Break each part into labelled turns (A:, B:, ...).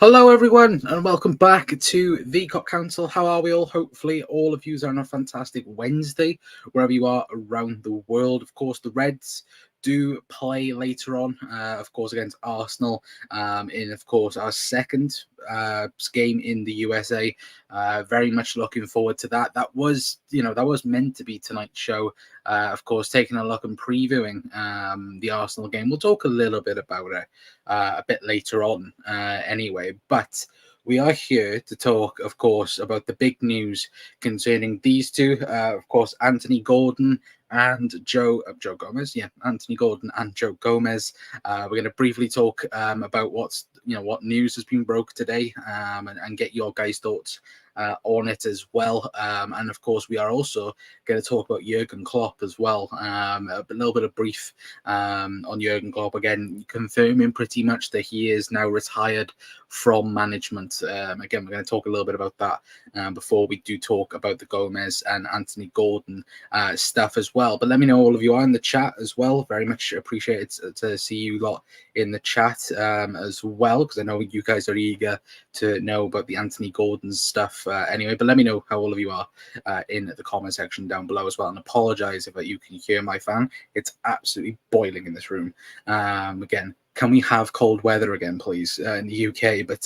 A: Hello, everyone, and welcome back to the Cop Council. How are we all? Hopefully, all of you are on a fantastic Wednesday, wherever you are around the world. Of course, the Reds do play later on, of course, against Arsenal, in, of course, our second game in the USA. Very much looking forward to that. That was meant to be tonight's show. Of course, taking a look and previewing the Arsenal game. We'll talk a little bit about it a bit later on anyway. But we are here to talk, of course, about the big news concerning these two. Of course, Anthony Gordon and Joe Gomez. Yeah, Anthony Gordon and Joe Gomez. We're going to briefly talk about what news has been broke today, and get your guys' thoughts on it as well. And of course, we are also going to talk about Jurgen Klopp as well. A little bit of brief on Jurgen Klopp, again, confirming pretty much that he is now retired from management. Again, we're going to talk a little bit about that before we do talk about the Gomez and Anthony Gordon stuff as well. But let me know, all of you are in the chat as well. Very much appreciate it to see you lot in the chat as well, because I know you guys are eager to know about the Anthony Gordon stuff anyway. But let me know how all of you are in the comment section down below as well. And apologize if you can hear my fan. It's absolutely boiling in this room. Again, can we have cold weather again, please, in the UK? But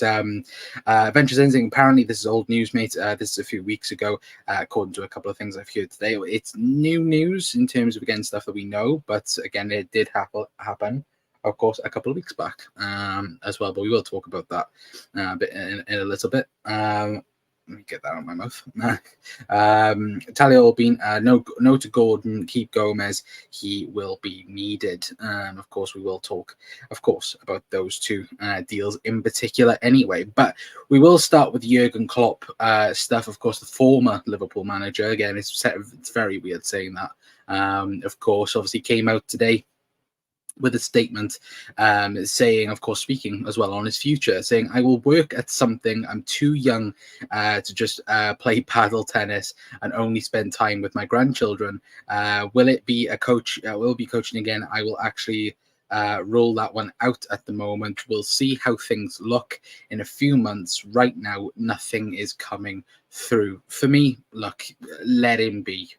A: Ventures Instinct, apparently this is old news, mate. This is a few weeks ago, according to a couple of things I've heard today. It's new news in terms of, again, stuff that we know. But again, it did happen, of course, a couple of weeks back as well. But we will talk about that a bit in a little bit. Let me get that out of my mouth. Tally all been no to Gordon, keep Gomez. He will be needed. Of course, we will talk, of course, about those two deals in particular anyway. But we will start with Jurgen Klopp stuff. Of course, the former Liverpool manager. Again, it's very weird saying that. Of course, obviously came out today with a statement saying, of course, speaking as well on his future, saying, I will work at something. I'm too young to just play paddle tennis and only spend time with my grandchildren. Will it be a coach? Will be coaching again? I will actually rule that one out at the moment. We'll see how things look in a few months. Right now, nothing is coming through. For me, look, let him be.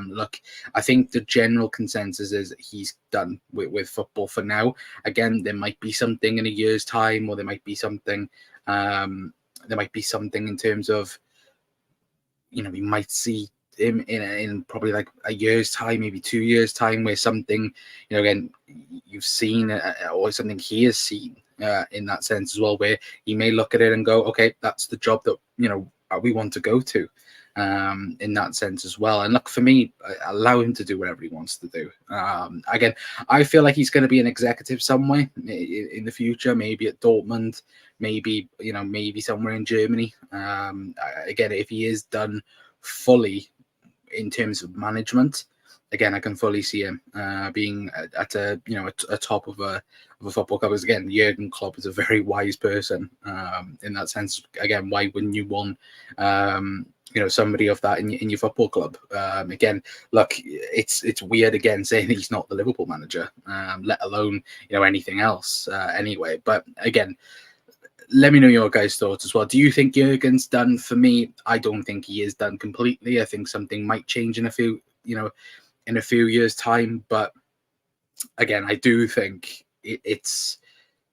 A: Look, I think the general consensus is he's done with football for now. Again, there might be something in a year's time, or there might be something in terms of, we might see him in probably like a year's time, maybe 2 years' time, where something, again, you've seen or something he has seen in that sense as well, where he may look at it and go, okay, that's the job that we want to go to, in that sense as well. And look, for me, allow him to do whatever he wants to do. Again, I feel like he's going to be an executive somewhere in the future, maybe at Dortmund, maybe somewhere in Germany. Again, if he is done fully in terms of management, again, I can fully see him being at a top of a football club. Because again, Jurgen Klopp is a very wise person in that sense. Again, why wouldn't you want somebody of that in your football club? Again, look, it's weird again saying he's not the Liverpool manager, let alone anything else anyway. But again, let me know your guys' thoughts as well. Do you think Jurgen's done? For me, I don't think he is done completely. I think something might change in a few years' time. But again, I do think it's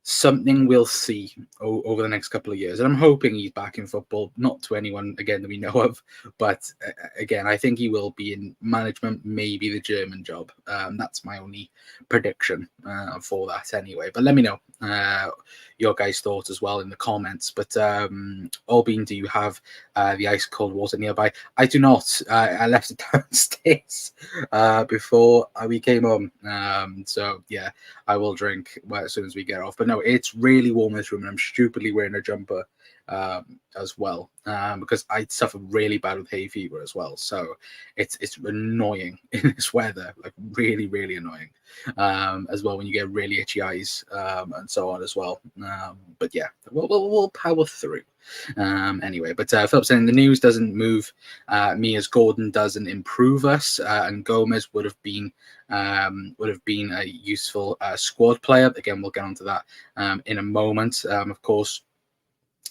A: something we'll see over the next couple of years. And I'm hoping he's back in football, not to anyone, again, that we know of. But again, I think he will be in management, maybe the German job. That's my only prediction for that anyway. But let me know your guys' thoughts as well in the comments. But Albin, do you have the ice cold water nearby? I do not. I left it downstairs before we came home. So yeah, I will drink as soon as we get off. But no, it's really warm in this room, and I'm stupidly wearing a jumper as well, because I suffer really bad with hay fever as well. So it's annoying in this weather, like really, really annoying as well, when you get really itchy eyes and so on as well. But yeah, we'll power through. Anyway, but Philip saying the news doesn't move me as Gordon doesn't improve us, and Gomez would have been a useful squad player. Again, we'll get onto that in a moment. Of course,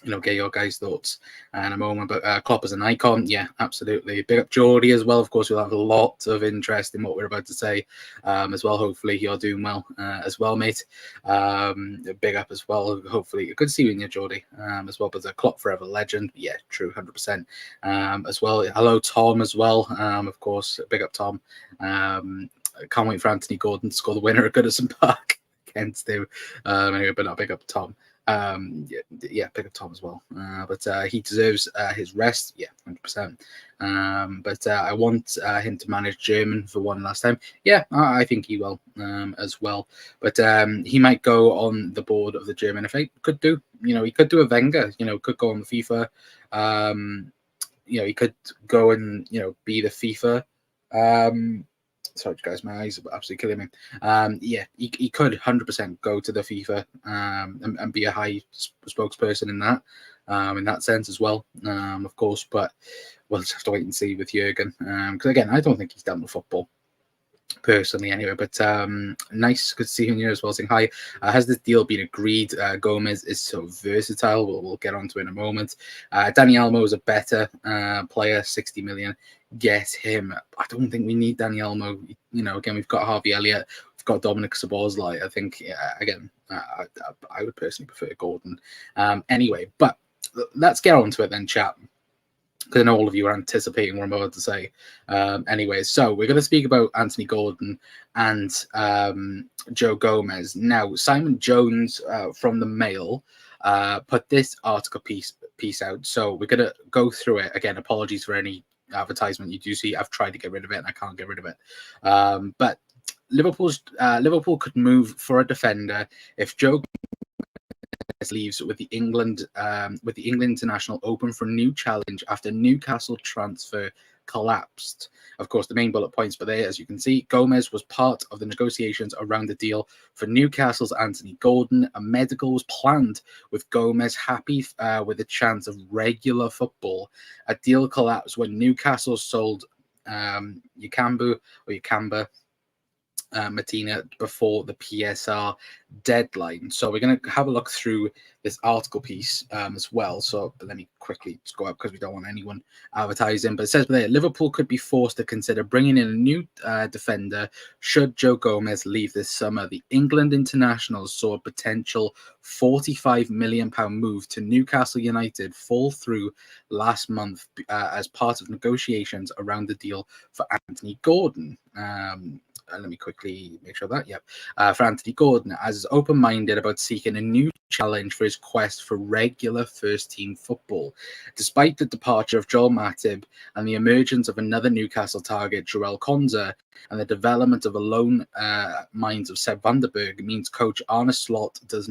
A: get your guys' thoughts in a moment. But Klopp as an icon, yeah, absolutely. Big up Geordie as well. Of course, we'll have a lot of interest in what we're about to say as well. Hopefully, you're doing well as well, mate. Big up as well. Hopefully, good to see you in your Geordie as well. But the Klopp forever legend, yeah, true, 100% as well. Hello, Tom, as well. Of course, big up Tom. Can't wait for Anthony Gordon to score the winner at Goodison Park against him. Anyway, but not big up Tom. Yeah, pick up Tom as well. But he deserves his rest. Yeah, 100%. But I want him to manage German for one last time. Yeah, I think he will as well. But he might go on the board of the German FA. Could do. He could do a Wenger. Could go on the FIFA. He could go and be the FIFA. Sorry, guys, my eyes are absolutely killing me. Yeah, he could 100% go to the FIFA and be a high spokesperson in that sense as well, of course. But we'll just have to wait and see with Jurgen. Because again, I don't think he's done with football personally anyway, but nice, good to see you here as well, saying hi. Has this deal been agreed? Gomez is so versatile. We'll get onto it in a moment. Dani Olmo is a better player, 60 million. Get him. I don't think we need Dani Olmo. Again, we've got Harvey Elliott, we've got Dominic Szoboszlai. I think again, I would personally prefer Gordon. Anyway, but let's get on to it then, chat. Because I know all of you are anticipating what I'm about to say. Anyway, so we're going to speak about Anthony Gordon and Joe Gomez. Now, Simon Jones from the Mail put this article piece out. So we're going to go through it. Again, apologies for any advertisement you do see. I've tried to get rid of it and I can't get rid of it. But Liverpool could move for a defender if Joe leaves with the England international open for a new challenge after Newcastle transfer collapsed. Of course, the main bullet points, but there, as you can see, Gomez was part of the negotiations around the deal for Newcastle's Anthony Gordon. A medical was planned with Gomez happy with a chance of regular football. A deal collapsed when Newcastle sold Ukamba Martina before the PSR deadline. So we're going to have a look through this article piece as well. So let me quickly just go up because we don't want anyone advertising. But it says there, Liverpool could be forced to consider bringing in a new defender should Joe Gomez leave this summer. The England internationals saw a potential £45 million move to Newcastle United fall through last month as part of negotiations around the deal for Anthony Gordon. Let me quickly make sure that, for Anthony Gordon, as is open-minded about seeking a new challenge for his quest for regular first-team football. Despite the departure of Joel Matip and the emergence of another Newcastle target, Joel Konza, and the development of a lone minds of Seb Vandenberg, means coach Arne Slot does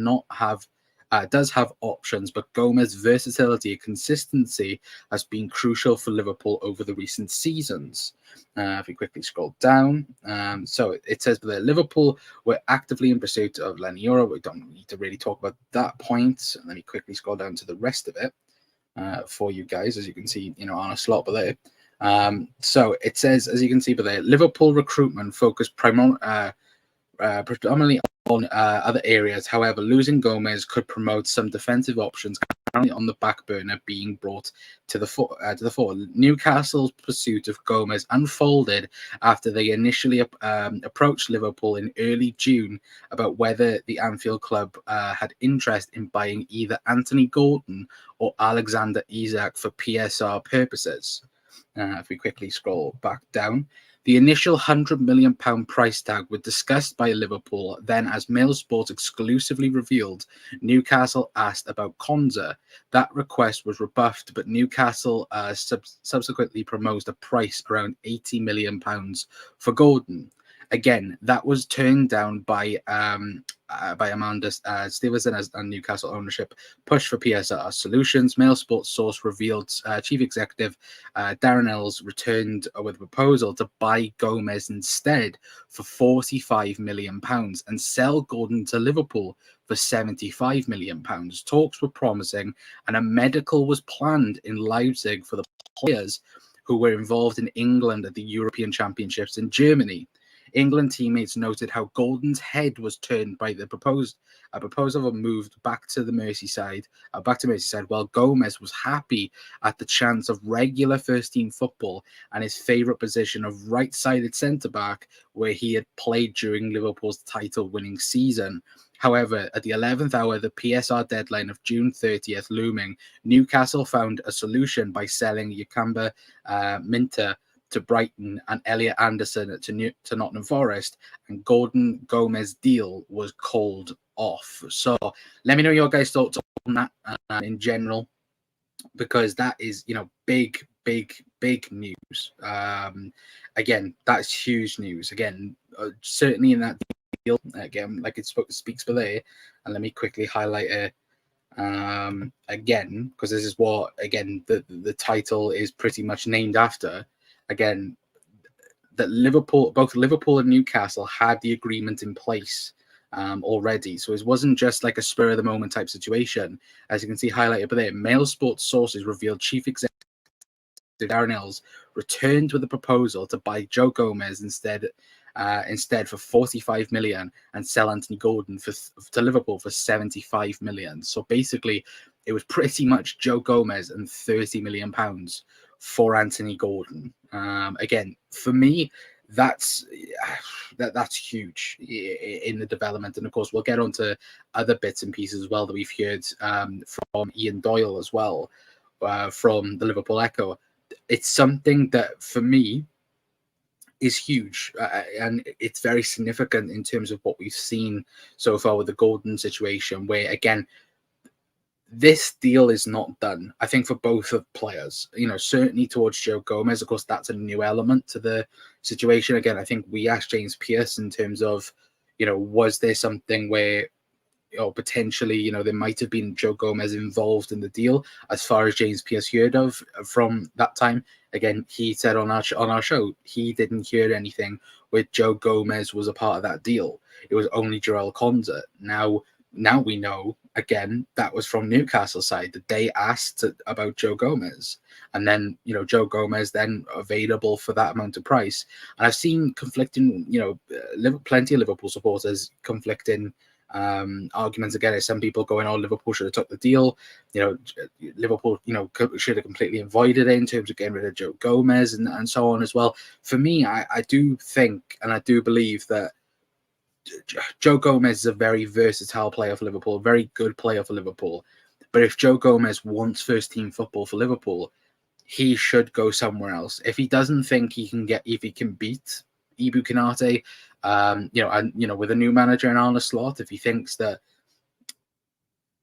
A: have options, but Gomez's versatility and consistency has been crucial for Liverpool over the recent seasons. If we quickly scroll down, so it says that Liverpool were actively in pursuit of Leniora. We don't need to really talk about that point. Let me quickly scroll down to the rest of it for you guys. As you can see, on a slot below. So it says, as you can see below, Liverpool recruitment focused predominantly on other areas. However, losing Gomez could promote some defensive options currently on the back burner being brought to the fore. Newcastle's pursuit of Gomez unfolded after they initially approached Liverpool in early June about whether the Anfield club had interest in buying either Anthony Gordon or Alexander Isak for PSR purposes. If we quickly scroll back down, the initial £100 million price tag was discussed by Liverpool. Then, as Mail Sports exclusively revealed, Newcastle asked about Konza. That request was rebuffed, but Newcastle subsequently proposed a price around £80 million for Gordon. Again, that was turned down by Amanda Stevenson as Newcastle ownership pushed for PSR solutions. Mail Sports source revealed Chief Executive Darren Ells returned with a proposal to buy Gomez instead for £45 million and sell Gordon to Liverpool for £75 million. Talks were promising, and a medical was planned in Leipzig for the players who were involved in England at the European Championships in Germany. England teammates noted how Gordon's head was turned by the proposal of a move back to Merseyside, while Gomez was happy at the chance of regular first-team football and his favourite position of right-sided centre-back, where he had played during Liverpool's title-winning season. However, at the 11th hour, the PSR deadline of June 30th looming, Newcastle found a solution by selling Yakamba Minter to Brighton and Elliot Anderson to Nottingham Forest, and Gordon Gomez deal was called off. So let me know your guys' thoughts on that in general, because that is, big news. Again, that's huge news. Again, certainly in that deal, again, like it speaks for there, and let me quickly highlight it again, because this is what, again, the title is pretty much named after. Again, that both Liverpool and Newcastle had the agreement in place already. So it wasn't just like a spur of the moment type situation. As you can see highlighted there, Mail Sports sources revealed Chief Executive Darren Ells returned with a proposal to buy Joe Gomez instead for 45 million and sell Anthony Gordon to Liverpool for 75 million. So basically, it was pretty much Joe Gomez and 30 million pounds for Anthony Gordon. Again, for me, that's huge in the development, and of course we'll get onto other bits and pieces as well that we've heard from Ian Doyle as well, from the Liverpool Echo. It's something that for me is huge, and it's very significant in terms of what we've seen so far with the Gordon situation, where again, this deal is not done. I think for both of players, certainly towards Joe Gomez, of course, that's a new element to the situation. Again, I think we asked James Pearce in terms of, was there something where, potentially, there might have been Joe Gomez involved in the deal, as far as James Pearce heard of from that time. Again, he said on our show, he didn't hear anything where Joe Gomez was a part of that deal. It was only Jarell Konza. Now we know, again, that was from Newcastle side that they asked about Joe Gomez, and then Joe Gomez then available for that amount of price. And I've seen conflicting, plenty of Liverpool supporters conflicting arguments again. Some people going, "Oh, Liverpool should have took the deal." Liverpool, should have completely avoided it in terms of getting rid of Joe Gomez and so on as well. For me, I do think and I do believe that Joe Gomez is a very versatile player for Liverpool, a very good player for Liverpool. But if Joe Gomez wants first team football for Liverpool, he should go somewhere else. If he doesn't think he can beat Ibu Konate, with a new manager in Arne Slot, if he thinks that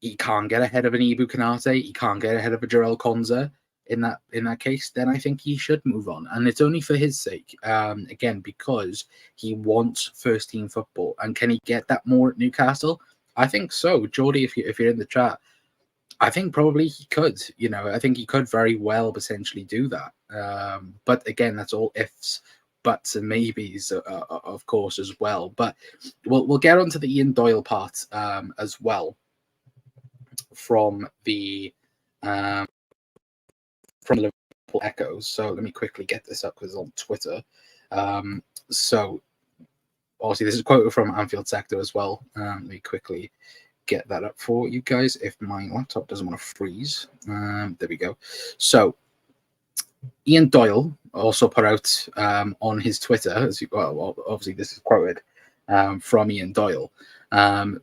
A: he can't get ahead of an Ibu Konate, he can't get ahead of a Jarell Konza, in that case, then I think he should move on, and it's only for his sake. Again, because he wants first team football, and can he get that more at Newcastle? I think so, Geordie. If you're in the chat, I think probably he could. I think he could very well potentially do that. But again, that's all ifs, buts, and maybes, of course, as well. But we'll get onto the Ian Doyle part as well from the Liverpool Echoes. So let me quickly get this up because it's on Twitter. So obviously this is quoted from Anfield Sector as well. Let me quickly get that up for you guys if my laptop doesn't want to freeze. There we go. So Ian Doyle also put out on his Twitter, obviously this is quoted from Ian Doyle.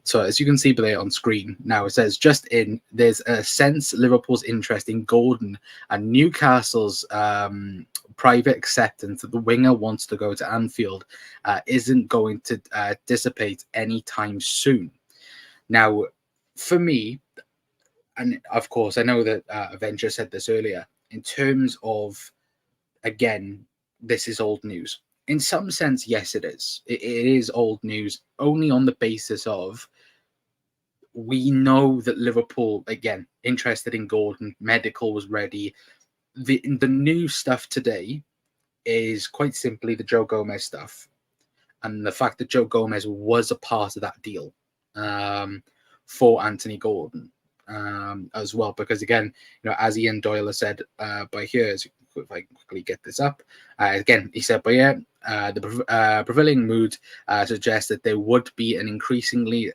A: So as you can see there on screen now, it says, just in, there's a sense Liverpool's interest in Gordon and Newcastle's private acceptance that the winger wants to go to Anfield isn't going to dissipate anytime soon. Now, for me, and of course, I know that Avenger said this earlier, in terms of, again, this is old news. In some sense, yes, it is. It is old news, only on the basis of we know that Liverpool, again, interested in Gordon, medical was ready. The new stuff today is quite simply the Joe Gomez stuff, and the fact that Joe Gomez was a part of that deal for Anthony Gordon as well. Because again, as Ian Doyle said by here, if I quickly get this up, again, he said, but yeah, the prevailing mood suggests that there would be an increasingly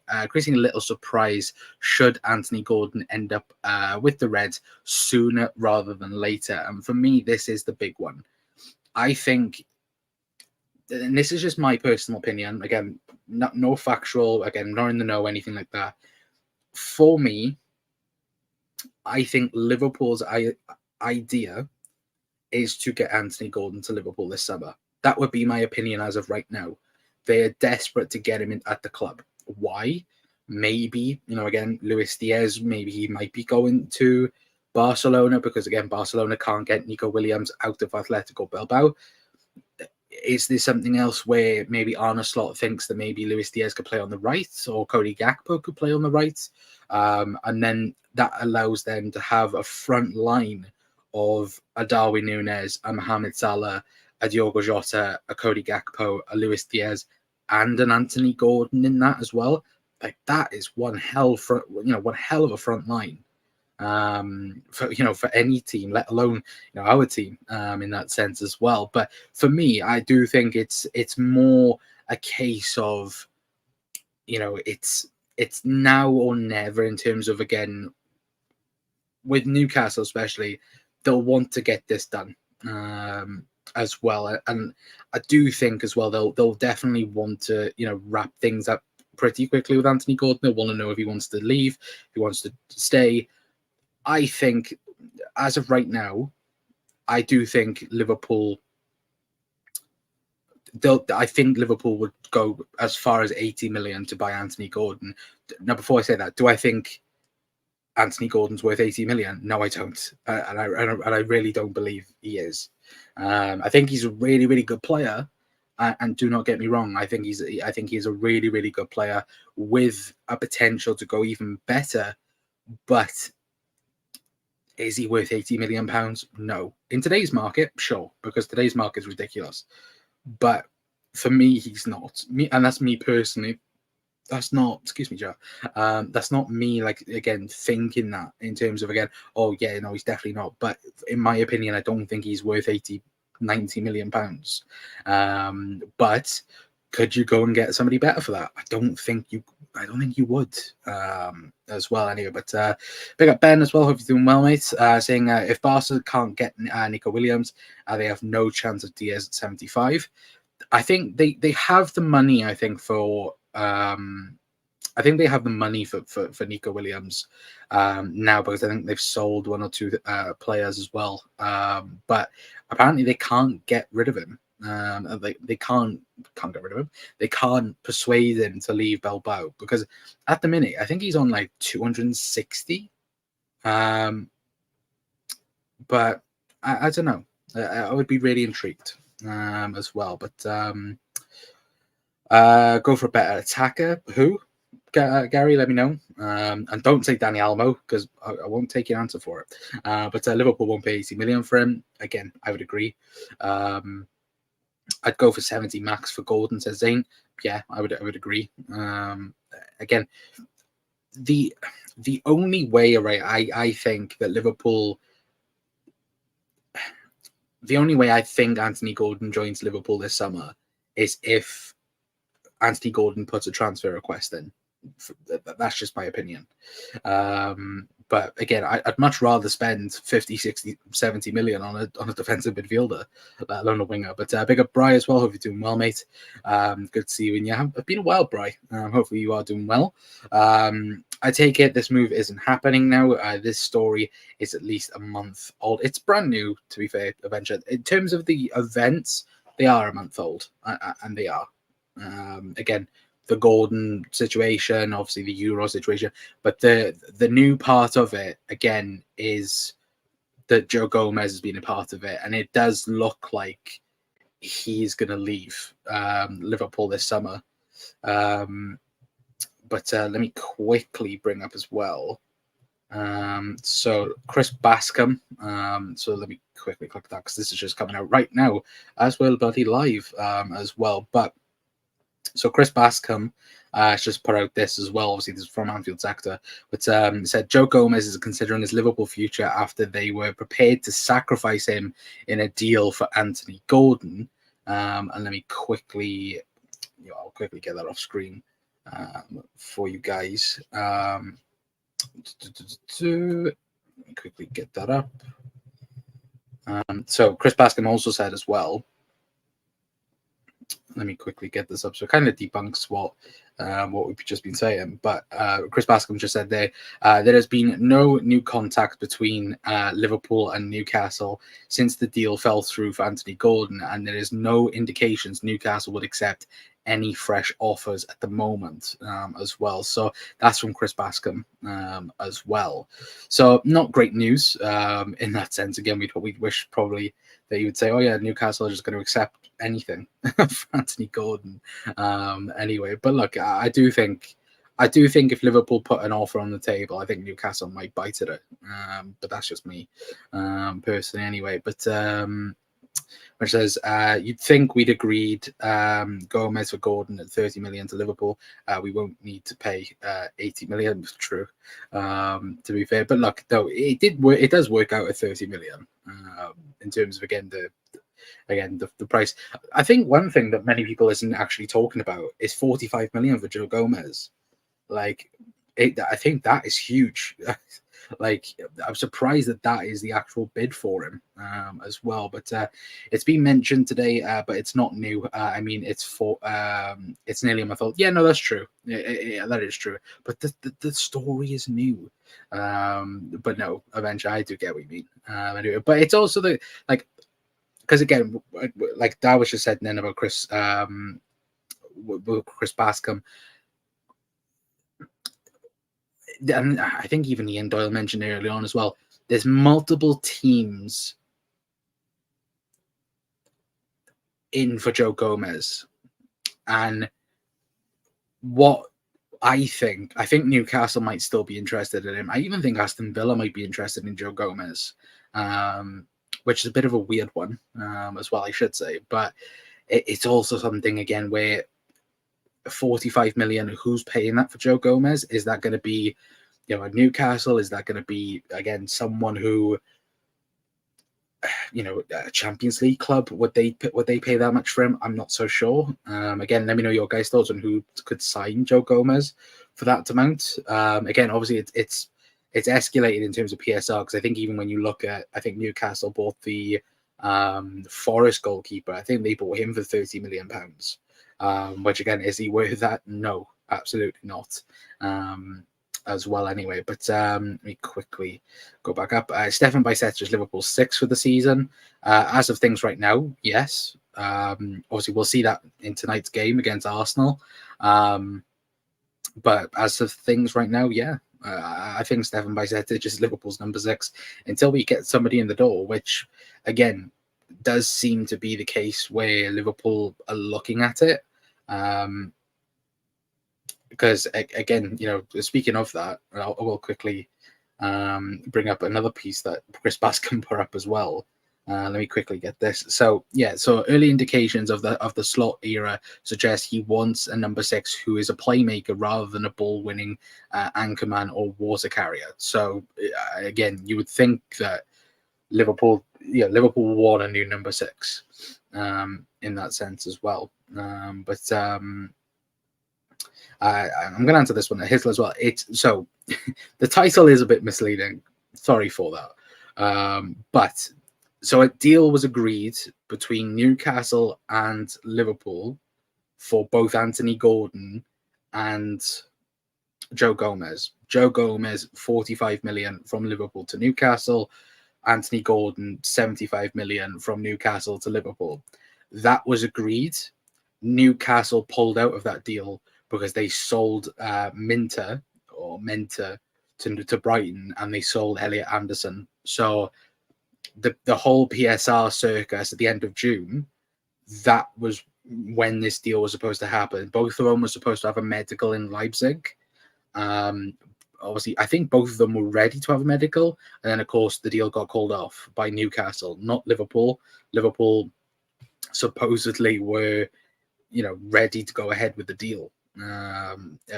A: little surprise should Anthony Gordon end up with the Reds sooner rather than later. And for me, this is the big one. I think, and this is just my personal opinion, again, no factual, again, not in the know, anything like that. For me, I think Liverpool's idea is to get Anthony Gordon to Liverpool this summer. That would be my opinion as of right now. They are desperate to get him at the club. Why? Maybe, again, Luis Diaz, maybe he might be going to Barcelona because, again, Barcelona can't get Nico Williams out of Atletico Bilbao. Is there something else where maybe Arne Slot thinks that maybe Luis Diaz could play on the right or Cody Gakpo could play on the right? And then that allows them to have a front line of a Darwin Núñez, a Mohamed Salah, a Diogo Jota, a Cody Gakpo, a Luis Diaz, and an Anthony Gordon in that as well. Like, that is one hell of a front line for any team, let alone our team in that sense as well. But for me, I do think it's more a case of it's now or never in terms of, again, with Newcastle especially, they'll want to get this done as well, and I do think as well they'll definitely want to wrap things up pretty quickly with Anthony Gordon. They'll want to know if he wants to leave, if he wants to stay. I think, as of right now, I do think Liverpool. I think Liverpool would go as far as 80 million to buy Anthony Gordon. Now, before I say that, do I think Anthony Gordon's worth 80 million? No, I don't, and I really don't believe he is. I think he's a really, really good player, and do not get me wrong. I think he's a really, really good player with a potential to go even better. But is he worth 80 million pounds? No. In today's market, sure, because today's market is ridiculous. But for me, he's not. And that's me personally. That's not, excuse me, Joe. That's not me, again, thinking that in terms of, again, oh, yeah, no, he's definitely not. But in my opinion, I don't think he's worth 80, 90 million pounds. But could you go and get somebody better for that? I don't think you would as well, anyway. But big up Ben as well. Hope you're doing well, mate. Saying if Barca can't get Nico Williams, they have no chance of Diaz at 75. I think they have the money, I think, for I think they have the money for Nico Williams now, because I think they've sold one or two players as well. But apparently they can't get rid of him. They can't get rid of him. They can't persuade him to leave Bilbao, because at the minute I think he's on 260. But I don't know. I would be really intrigued as well. But go for a better attacker. Who? Gary, let me know. And don't say Dani Olmo, because I won't take your answer for it. But Liverpool won't pay 80 million for him. Again, I would agree. I'd go for 70 max for Gordon, says Zane. Yeah, I would agree. Again, the only way, right, I think that Liverpool, the only way I think Anthony Gordon joins Liverpool this summer is if Anthony Gordon puts a transfer request in. That's just my opinion. But again, I'd much rather spend 50, 60, 70 million on a defensive midfielder, let alone a winger. But big up Bri as well. Hope you're doing well, mate. Good to see you. And yeah, it's been a while, Bri. Hopefully you are doing well. I take it this move isn't happening now. This story is at least a month old. It's brand new, to be fair, Adventure. In terms of the events, they are a month old, and they are. Again, the Gordon situation, obviously the Euro situation, but the new part of it again is that Joe Gomez has been a part of it, and it does look like he's going to leave Liverpool this summer. But let me quickly bring up as well. So Chris Bascom. So let me quickly click that, because this is just coming out right now as well, bloody live as well. But so Chris Bascom just put out this as well. Obviously, this is from Anfield Sector. But said Joe Gomez is considering his Liverpool future after they were prepared to sacrifice him in a deal for Anthony Gordon. And let me quickly, I'll quickly get that off screen for you guys. Let me quickly get that up. So Chris Bascom also said as well. Let me quickly get this up. So it kind of debunks what we've just been saying. But Chris Bascom just said there has been no new contact between Liverpool and Newcastle since the deal fell through for Anthony Gordon, and there is no indications Newcastle would accept any fresh offers at the moment as well. So that's from Chris Bascom as well. So not great news in that sense. Again, we'd wish probably that you would say, oh yeah, Newcastle are just going to accept anything for Anthony Gordon anyway. But look, I do think if Liverpool put an offer on the table, I think Newcastle might bite at it. But that's just me personally anyway. But which says, you'd think we'd agreed Gomez for Gordon at 30 million to Liverpool. We won't need to pay 80 million. True, to be fair. But look, though, it does work out at 30 million in terms of, again, the price. I think one thing that many people isn't actually talking about is 45 million for Joe Gomez. Like, I think that is huge. Like, I'm surprised that is the actual bid for him as well. But it's been mentioned today, but it's not new. I mean, it's nearly on my thought. Yeah, no, that's true. Yeah, that is true. But the story is new. But no, eventually I do get what you mean. Anyway, but it's also because again, like Darwish just said then about Chris Bascom. And I think even Ian Doyle mentioned early on as well, there's multiple teams in for Joe Gomez. And what I think Newcastle might still be interested in him. I even think Aston Villa might be interested in Joe Gomez, which is a bit of a weird one as well, I should say. But it's also something, again, where 45 million, who's paying that for Joe Gomez? Is that going to be, a Newcastle? Is that going to be, again, someone who, a Champions League club? Would they pay that much for him? I'm not so sure. Again, let me know your guys' thoughts on who could sign Joe Gomez for that amount. Again, obviously it's escalated in terms of PSR, because I think even when you look at, I think Newcastle bought the Forest goalkeeper. I think they bought him for £30 million. Which, again, is he worth that? No, absolutely not. As well, anyway. But let me quickly go back up. Stefan Bicester is Liverpool's 6th for the season. As of things right now, yes. Obviously, we'll see that in tonight's game against Arsenal. But as of things right now, yeah. I think Stefan Bicester is Liverpool's number 6 until we get somebody in the door, which, again, does seem to be the case where Liverpool are looking at it. Because, again, speaking of that, I will quickly bring up another piece that Chris Bascom put up as well. Let me quickly get this. So early indications of the slot era suggest he wants a number 6 who is a playmaker rather than a ball-winning anchorman or water carrier. So again, you would think that Liverpool want a new number 6 in that sense as well. But I'm going to answer this one at Hitler as well. So the title is a bit misleading. Sorry for that. But so a deal was agreed between Newcastle and Liverpool for both Anthony Gordon and Joe Gomez. Joe Gomez, 45 million from Liverpool to Newcastle. Anthony Gordon, 75 million from Newcastle to Liverpool. That was agreed. Newcastle pulled out of that deal because they sold Menta to Brighton, and they sold Elliot Anderson. So the whole PSR circus at the end of June, that was when this deal was supposed to happen. Both of them were supposed to have a medical in Leipzig. Obviously, I think both of them were ready to have a medical, and then, of course, the deal got called off by Newcastle, not Liverpool. Liverpool supposedly were, ready to go ahead with the deal.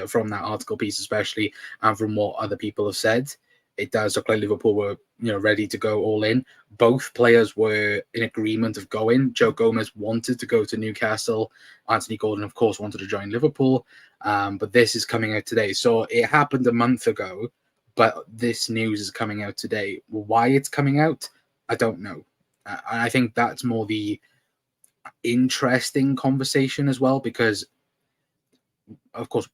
A: From that article piece, especially, and from what other people have said. it does look like Liverpool were, ready to go all in. Both players were in agreement of going. Joe Gomez wanted to go to Newcastle. Anthony Gordon, of course, wanted to join Liverpool. But this is coming out today. So it happened a month ago, but this news is coming out today. Why it's coming out, I don't know. And I think that's more the interesting conversation as well, because, of course,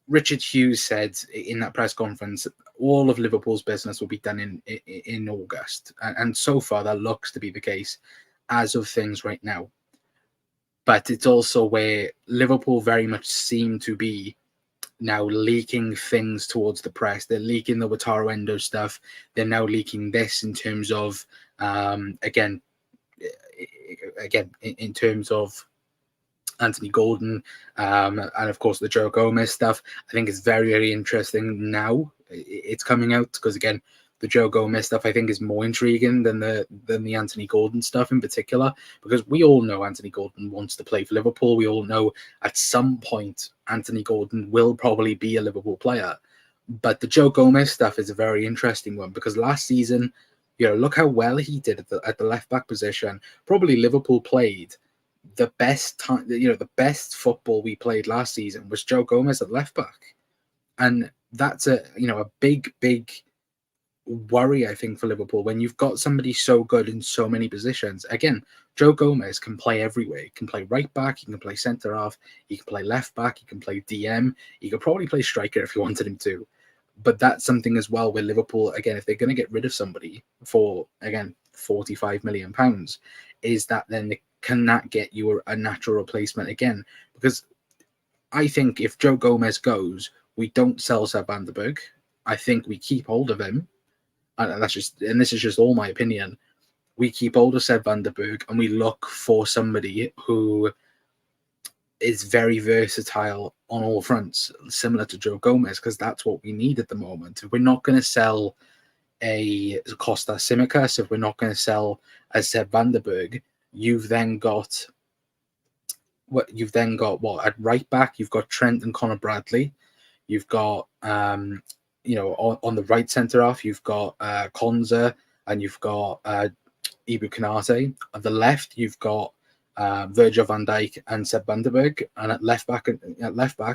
A: Richard Hughes said in that press conference all of Liverpool's business will be done in August, and so far that looks to be the case as of things right now. But it's also where Liverpool very much seem to be now leaking things towards the press. They're leaking the Wataru Endo stuff. They're now leaking this in terms of again in terms of Anthony Gordon, and of course the Joe Gomez stuff. I think it's very, very interesting now. It's coming out because, again, the Joe Gomez stuff I think is more intriguing than the Anthony Gordon stuff in particular, because we all know Anthony Gordon wants to play for Liverpool. We all know at some point Anthony Gordon will probably be a Liverpool player. But the Joe Gomez stuff is a very interesting one, because last season, look how well he did at the left back position. Probably Liverpool played the best time, the best football we played last season was Joe Gomez at left back, and that's a big worry, I think, for Liverpool when you've got somebody so good in so many positions. Again, Joe Gomez can play everywhere. He can play right back, he can play centre half, he can play left back, he can play DM, he could probably play striker if you wanted him to. But that's something as well where Liverpool, again, if they're going to get rid of somebody for, again, £45 million, is that then can that get you a natural replacement again? Because I think if Joe Gomez goes, we don't sell Seb van der Berg. I think we keep hold of him. And this is just all my opinion. We keep hold of Seb van der Berg and we look for somebody who is very versatile on all fronts, similar to Joe Gomez, because that's what we need at the moment. If we're not going to sell a Kostas Tsimikas, if we're not going to sell a Seb van der Berg, you've then got what at right back, you've got Trent and Conor Bradley. You've got on the right centre half, you've got Konza, and you've got Ibu Konate. At the left, you've got Virgil van Dijk and Seb van der Berg, and at left back,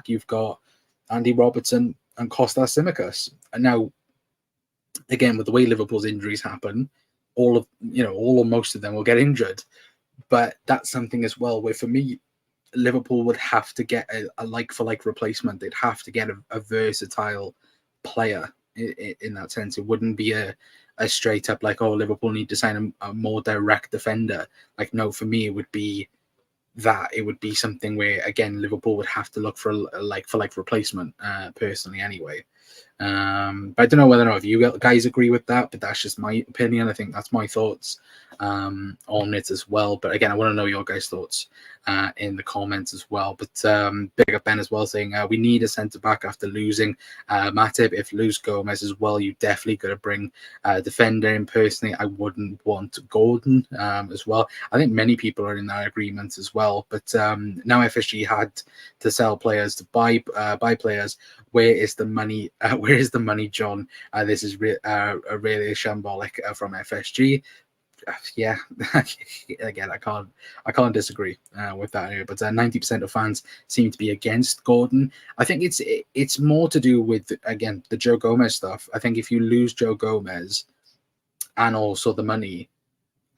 A: you've got Andy Robertson and Kostas Tsimikas. And now, again, with the way Liverpool's injuries happen, all or most of them will get injured. But that's something as well where, for me, Liverpool would have to get a like-for-like replacement. They'd have to get a versatile player in that sense. It wouldn't be a straight-up like, oh, Liverpool need to sign a more direct defender. Like, no, for me, it would be that. It would be something where, again, Liverpool would have to look for a like-for-like replacement, personally, anyway. But I don't know whether or not if you guys agree with that, but that's just my opinion. I think that's my thoughts on it as well. But again, I want to know your guys' thoughts in the comments as well. But big up Ben as well, saying we need a centre back after losing Matip. If lose Gomez as well, you definitely got to bring a defender in. Personally, I wouldn't want Gordon as well. I think many people are in that agreement as well. But now FSG had to sell players, to buy players. Where is the money? Where is the money, John? This is really shambolic from FSG. Yeah, again, I can't disagree with that here. But 90% of fans seem to be against Gordon. I think it's more to do with, again, the Joe Gomez stuff. I think if you lose Joe Gomez and also the money,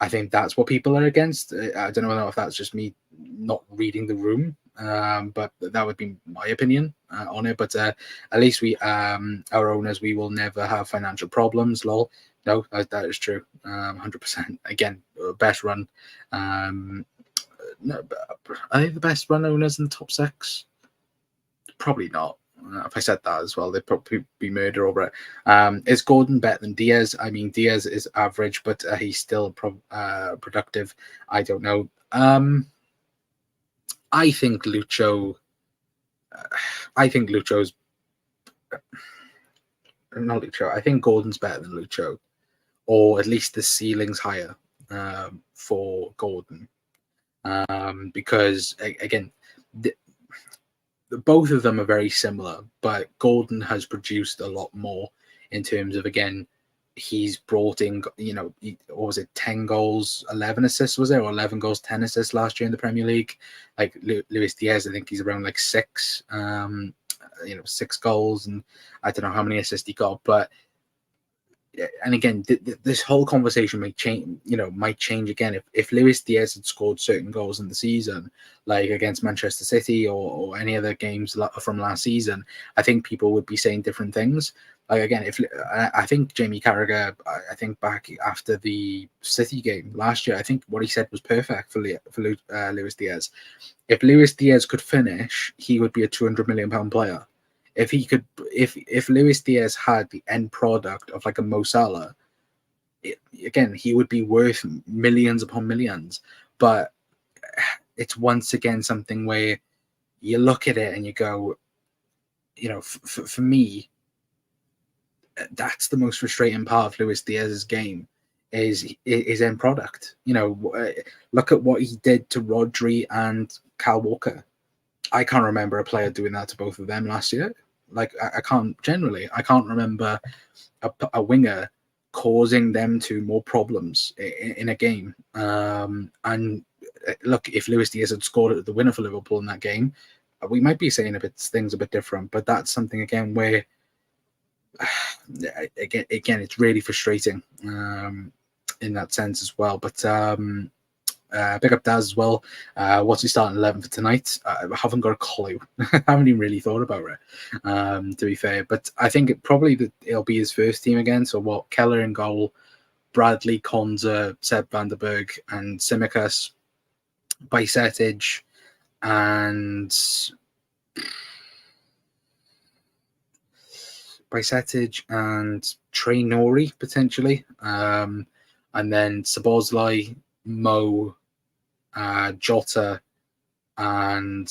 A: I think that's what people are against. I don't know if that's just me not reading the room, but that would be my opinion on it. But at least we, our owners, we will never have financial problems. Lol. No, that is true. 100%. Again, best run. No, are they the best run owners in the top six? Probably not. If I said that as well, they'd probably be murder over it. Is Gordon better than Diaz? I mean, Diaz is average, but he's still productive. I don't know. I think Lucho's not Lucho. I think Gordon's better than Lucho, or at least the ceiling's higher for Gordon, because again, both of them are very similar, but Gordon has produced a lot more in terms of, again, he's brought in, what was it, 10 goals, 11 assists, was there, or 11 goals, 10 assists last year in the Premier League. Like Luis Diaz, I think he's around like 6, 6 goals, and I don't know how many assists he got, but. And again, this whole conversation might change again if Luis Diaz had scored certain goals in the season, like against Manchester City or any other games from last season. I think people would be saying different things. Like again, if I think Jamie Carragher, I think back after the City game last year, I think what he said was perfect for Luis Diaz. If Luis Diaz could finish, he would be a £200 million player. If he could, if Luis Diaz had the end product of like a Mo Salah, again, he would be worth millions upon millions. But it's once again something where you look at it and you go, for me, that's the most frustrating part of Luis Diaz's game is his end product. Look at what he did to Rodri and Kyle Walker. I can't remember a player doing that to both of them last year. Like I can't remember a winger causing them more problems in a game. And look, if Luis Diaz had scored the winner for Liverpool in that game, we might be saying things a bit different. But that's something again where again it's really frustrating in that sense as well. But big up Daz as well. What's he starting 11 for tonight? I haven't got a clue. I haven't even really thought about it, to be fair. But I think it'll be his first team again. So Keller in goal, Bradley, Konza, Seb van der Berg, and Tsimikas, Bajcetic, and Trey Nori potentially, and then Szoboszlai, Mo, Jota, and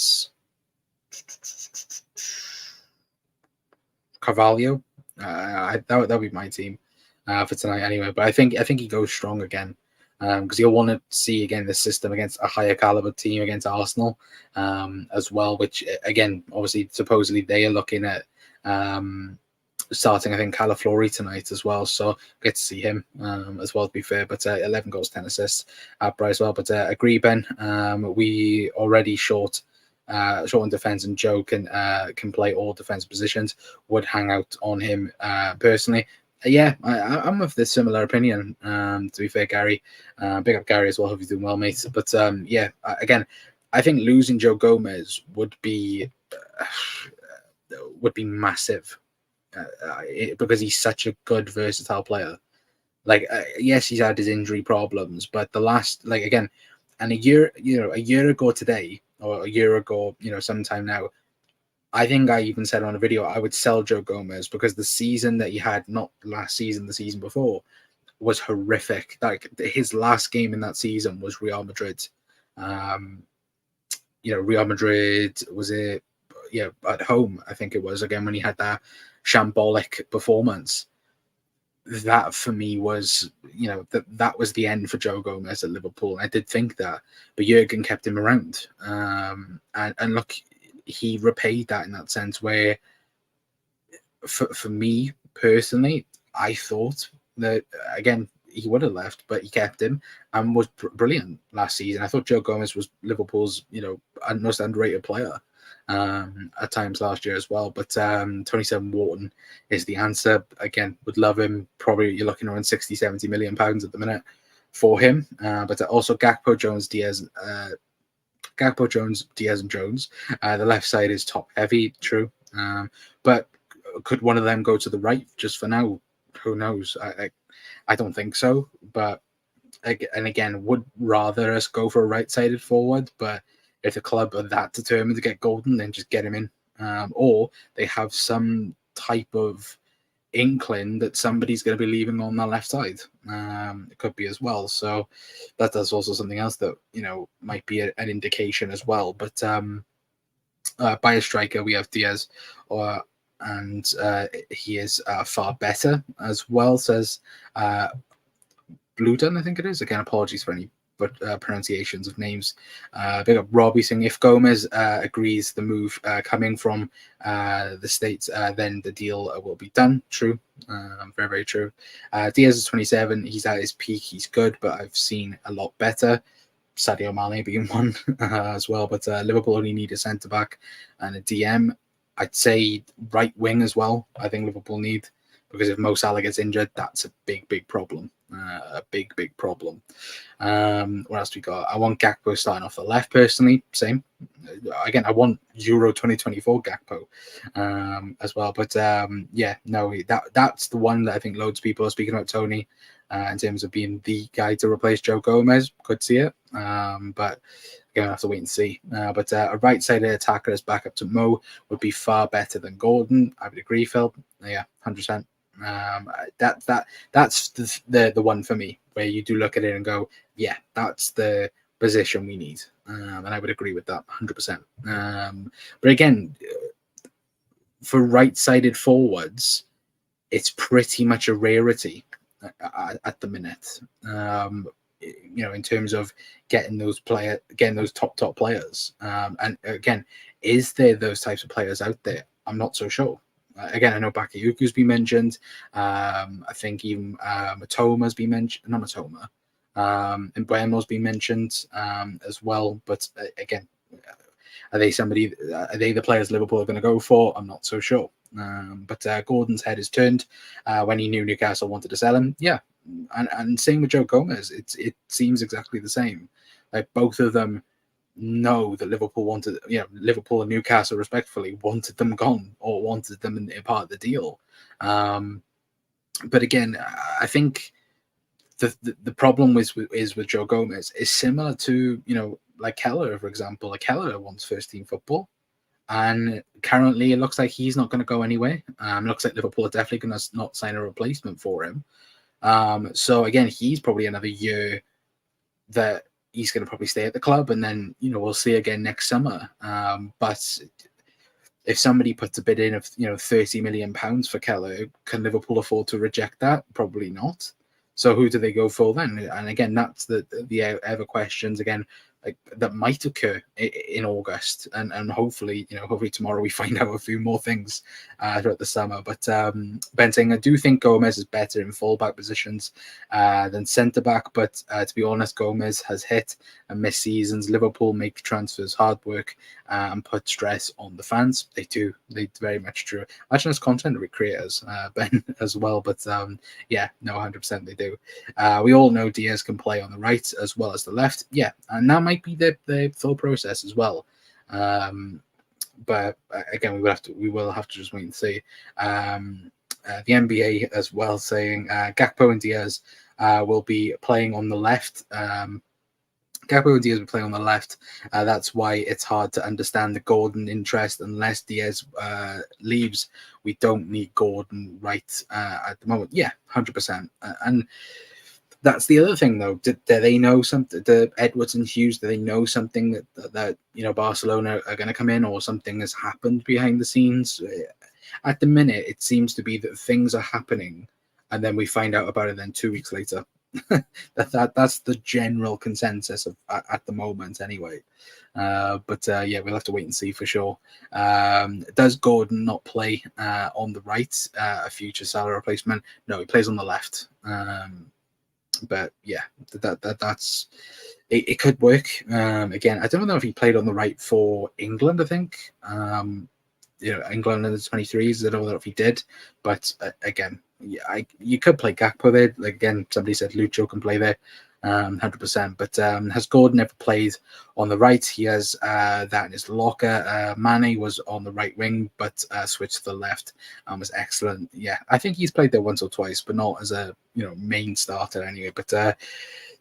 A: Carvalho. That would be my team for tonight anyway. But I think he goes strong again because he'll want to see again the system against a higher caliber team against Arsenal as well. Which again, obviously, supposedly they are looking at starting, I think, Calaflori tonight as well. So get to see him as well, to be fair. But 11 goals, 10 assists at Bry as well. But agree, Ben. We already short on defence, and Joe can play all defence positions. Would hang out on him personally. Yeah, I'm of this similar opinion, to be fair, Gary. Big up Gary as well. Hope you're doing well, mate. But yeah, again, I think losing Joe Gomez would be massive. Because he's such a good, versatile player. Like, yes, he's had his injury problems, but the last, like, again, and a year ago today, or a year ago, sometime now, I think I even said on a video I would sell Joe Gomez because the season that he had, not last season, the season before, was horrific. Like, his last game in that season was Real Madrid. Real Madrid was it? Yeah, at home, I think it was, again, when he had that shambolic performance. That for me was, that was the end for Joe Gomez at Liverpool. I did think that, but Jurgen kept him around. And look, he repaid that in that sense where, for me personally, I thought that, again, he would have left, but he kept him and was brilliant last season. I thought Joe Gomez was Liverpool's, most underrated player at times last year as well. But 27 Wharton is the answer. Again, would love him. Probably you're looking around 60-70 million pounds at the minute for him. But also Gakpo, Jones, Diaz, and Jones. The left side is top heavy, true. But could one of them go to the right just for now? Who knows? I don't think so. But and again, would rather us go for a right-sided forward, but if the club are that determined to get Golden, then just get him in. Or they have some type of inkling that somebody's going to be leaving on that left side. It could be as well. So that's also something else that, might be an indication as well. But by a striker, we have Diaz, and he is far better as well, says Bluden, I think it is. Again, apologies for any pronunciations of names. Big up Robbie saying if Gomez agrees the move coming from the States, then the deal will be done. True. Very, very true. Diaz is 27. He's at his peak. He's good, but I've seen a lot better. Sadio Mane being one as well. But Liverpool only need a centre-back and a DM. I'd say right wing as well. I think Liverpool need, because if Mo Salah gets injured, that's a big, big problem. A big, big problem. What else we got? I want Gakpo starting off the left personally. Same. Again, I want Euro 2024 Gakpo as well. But yeah, no, that's the one that I think loads of people are speaking about, Tony, in terms of being the guy to replace Joe Gomez. Could see it. But again, I have to wait and see. But a right-sided attacker as backup to Mo would be far better than Gordon. I would agree, Phil. Yeah, 100%. That's the one for me, where you do look at it and go, yeah, that's the position we need, and I would agree with that 100%. But again, for right-sided forwards, it's pretty much a rarity at the minute. In terms of getting those top players, and again, is there those types of players out there? I'm not so sure. Again, I know Bakayuku's been mentioned. I think even Matoma's been mentioned. Not Matoma. And Buemo's been mentioned as well. But again, are they the players Liverpool are going to go for? I'm not so sure. But Gordon's head is turned when he knew Newcastle wanted to sell him. Yeah, and same with Joe Gomez. It seems exactly the same. Like both of them know that Liverpool and Newcastle respectively wanted them gone or wanted them in part of the deal. But again, I think the problem is with Joe Gomez is similar to, like Keller, for example. Like Keller wants first team football, and currently it looks like he's not going to go anywhere. Looks like Liverpool are definitely going to not sign a replacement for him. So again, he's probably another year that he's going to probably stay at the club, and then we'll see again next summer. But if somebody puts a bid in of £30 million for Keller, can Liverpool afford to reject that? Probably not. So who do they go for then? And again, that's the ever questions again, like that might occur in August, and hopefully tomorrow we find out a few more things throughout the summer. But Ben saying, I do think Gomez is better in fullback positions than centre back, but to be honest, Gomez has hit and missed seasons. Liverpool make transfers hard work and put stress on the fans. They do. They very much true. Actually, as content creators, Ben as well. But yeah, no, 100% they do. We all know Diaz can play on the right as well as the left. Yeah, and that might be the full process as well. But again, we will have to just wait and see. The NBA as well saying Gakpo and Diaz will be playing on the left. Gakpo and Diaz will play on the left. That's why it's hard to understand the Gordon interest unless Diaz leaves. We don't need Gordon right at the moment. Yeah, 100%. And that's the other thing, though. Do they know something? The Edwards and Hughes, do they know something that Barcelona are going to come in, or something has happened behind the scenes? At the minute, it seems to be that things are happening, and then we find out about it then 2 weeks later. That's the general consensus at the moment, anyway. But yeah, we'll have to wait and see for sure. Does Gordon not play on the right, a future Salah replacement? No, he plays on the left. But yeah, that's it could work. Again, I don't know if he played on the right for England. I think England in the 23s. I don't know if he did, but again, yeah, you could play Gakpo there. Like again, somebody said Lucho can play there, 100%. But has Gordon ever played on the right? He has that in his locker. Mane was on the right wing, but switched to the left and was excellent. Yeah, I think he's played there once or twice, but not as a main starter anyway. But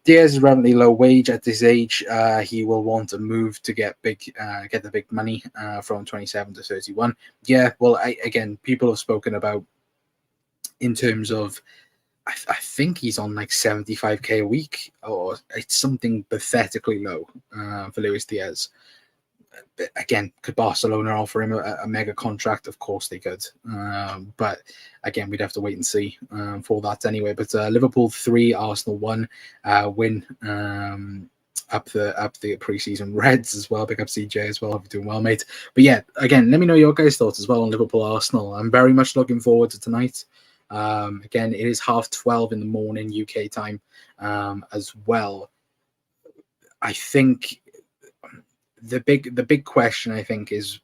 A: Diaz is relatively low wage at this age. He will want to move to get the big money from 27 to 31. Yeah, well, again, people have spoken about in terms of, I think he's on like 75k a week, or it's something pathetically low for Luis Diaz. again, could Barcelona offer him a mega contract? Of course they could. But again, we'd have to wait and see for that anyway. But Liverpool 3, Arsenal 1 win. Up the preseason Reds as well. Big up CJ as well. Hope you're doing well, mate. But yeah, again, let me know your guys' thoughts as well on Liverpool Arsenal. I'm very much looking forward to tonight. Again, it is 12:30 in the morning UK time as well. I think the big question, I think, is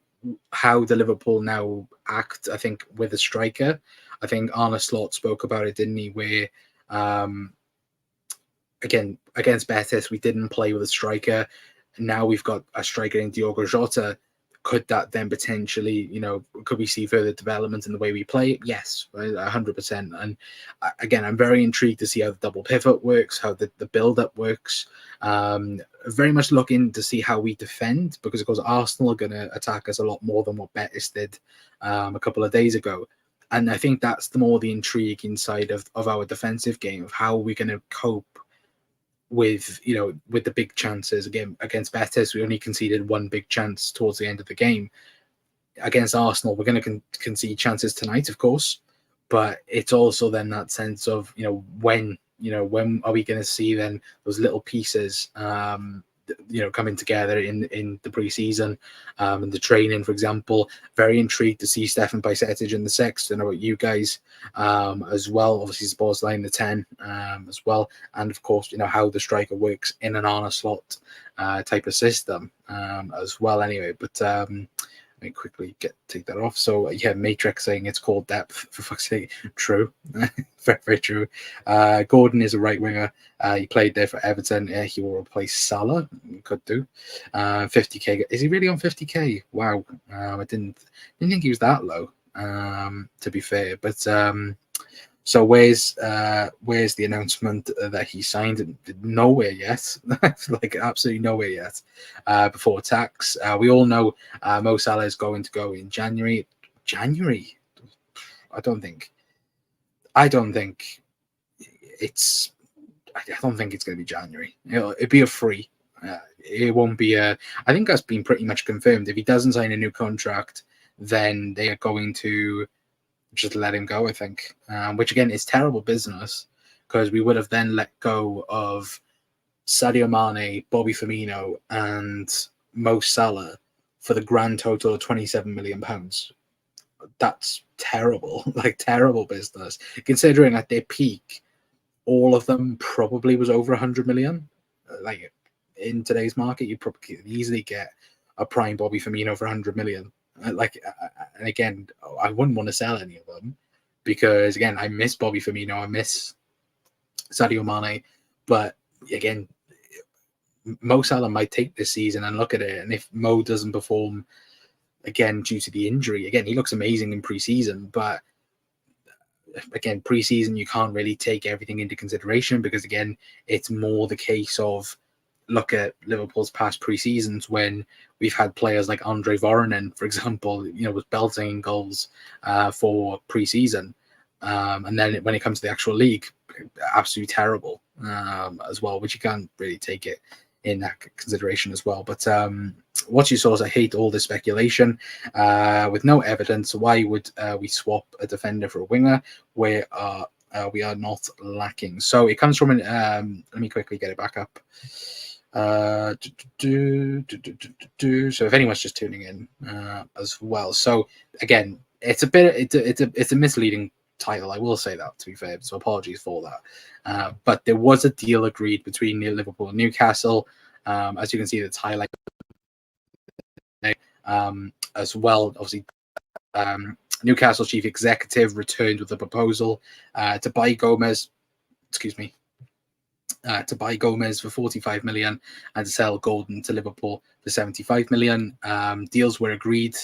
A: how the Liverpool now act. I think with a striker. I think Arne Slot spoke about it, didn't he? Where again, against Betis, we didn't play with a striker. Now we've got a striker in Diogo Jota. Could that then potentially, could we see further development in the way we play? Yes, 100%. And again, I'm very intrigued to see how the double pivot works, how the build-up works. Very much looking to see how we defend, because, of course, Arsenal are going to attack us a lot more than what Betis did a couple of days ago. And I think that's the intriguing side of our defensive game, of how we're going to cope with the big chances. Again, against Betis, we only conceded one big chance towards the end of the game. Against Arsenal, we're going to concede chances tonight, of course, but it's also then that sense of when are we going to see then those little pieces coming together in the preseason and the training, for example. Very intrigued to see Stefan Bajcetic in the six. I don't know about you guys as well. Obviously, Spurs line the 10 as well, and of course, how the striker works in an Arne Slot type of system as well. Anyway, but let me quickly take that off. So yeah, Matrix saying it's called depth, for fuck's sake. True. Very, very true. Gordon is a right winger. He played there for Everton. He will replace Salah. Could do. 50k. Is he really on 50k? Wow. I didn't think he was that low. To be fair, but so where's the announcement that he signed? Nowhere yet. Like absolutely nowhere yet. Before tax, we all know Mo Salah is going to go in January. January? I don't think it's. I don't think it's going to be January. It'd be a free. It won't be a. I think that's been pretty much confirmed. If he doesn't sign a new contract, then they are going to just let him go, I think, which again is terrible business, because we would have then let go of Sadio Mane, Bobby Firmino, and Mo Salah for the grand total of £27 million. That's terrible, like terrible business, considering at their peak, all of them probably was over 100 million. Like in today's market, you probably could easily get a prime Bobby Firmino for 100 million. And again, I wouldn't want to sell any of them, because again, I miss Bobby Firmino, I miss Sadio Mane, but again, Mo Salah might take this season and look at it, and if Mo doesn't perform again due to the injury, again, he looks amazing in preseason, but again, preseason you can't really take everything into consideration, because again, it's more the case of look at Liverpool's past pre-seasons when we've had players like Andre Voronin, for example, was belting goals for pre-season, and then when it comes to the actual league, absolutely terrible as well, which you can't really take it in that consideration as well. But what you saw is, I hate all this speculation with no evidence. Why would we swap a defender for a winger where we are not lacking? So it comes from an let me quickly get it back up. So if anyone's just tuning in as well, so again, it's a misleading title, I will say that, to be fair, so apologies for that, but there was a deal agreed between Liverpool and Newcastle, as you can see that's highlighted as well. Obviously, Newcastle chief executive returned with a proposal to buy Gomez for 45 million and to sell Gordon to Liverpool for 75 million. Deals were agreed.